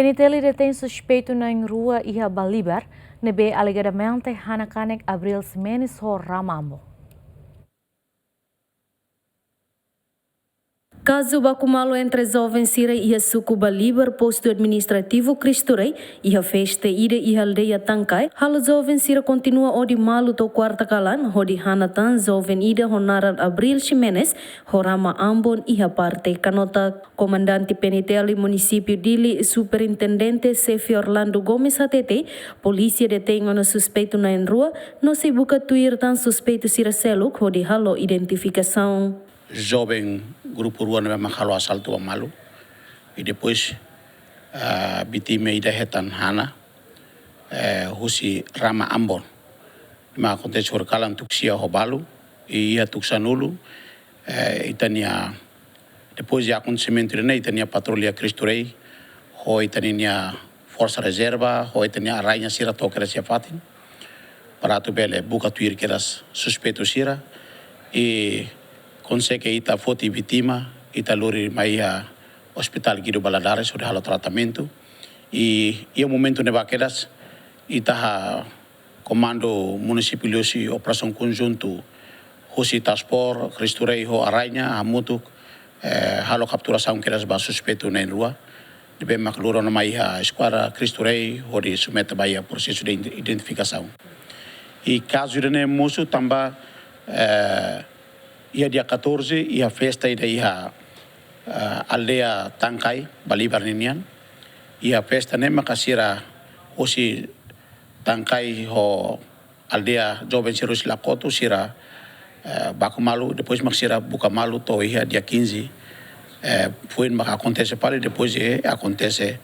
PNTL detém suspeito nain rua iha Balibar, nebe alegadamente hana kanek Abril Ximenes ho Rama Ambom. Caso baku malo entre jovens sira ia suku Balibar posto administrativo Cristo Rei ia festa ida ia aldeia Tangkai halo jovens sira continua odi malu to quarta kalan hodi hanatan jovem ida honaran Abril Ximenes ho Rama Ambom ia parte kanota comandante PNTL município Dili superintendente Sefi Orlando Gomes HTT polícia detém ona suspeito na rua no se buka tuir tan suspeito sira seluk hodi halo identificação. Jovem grupo rua não é macalo assalto a malo e depois vítima ida retan hana husi Rama Ambom mas acontece por calan tuxia robalo e ia tuxanulu itania depois de acontecimento né itania patrulha Cristo Rei ho itania força reserva ho itania rainha sira toca se fatin para tu bele buka tuir que eras suspeito sira e consegue ita foti vítima ita lori maia hospital Guido Balibar sobre halo tratamento e o momento ne vaqueras ita comando município Liosi operação conjunto Hosi Taspor Cristo Rei ho araña hamutuk halo capturação que eras ba suspeito na rua de bem macluro na maia esquadra Cristo Rei ho de submete baia processo de identificação e caso de ne moço tamba ia dia 14 ia festa ida ia aldeia Tangkai Balibar ninian ia festa ne makasira hosi Tangkai ho aldeia jovem sirus lakoto sira baku malu depois maksira buka malu to ia dia 15 foi maka acontece para depois acontece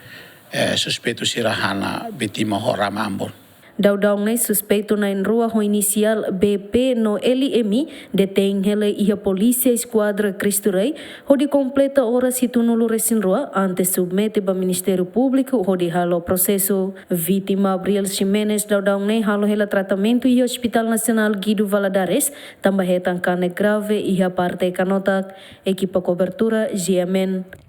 suspeito sira hana vítima ho Rama Ambom. Daudau nei suspeito na rua ho inicial BP no LMI detém hele ia polícia esquadra Cristo Rei ho di completa hora situnulu resin rua antes submete ba Ministério Público ho di halo processo vítima Abril Ximenes daudau nei halo hela tratamento ia Hospital Nacional Guido Balibar tambah hetan kanek grave ia parte kanotak equipa cobertura GMN.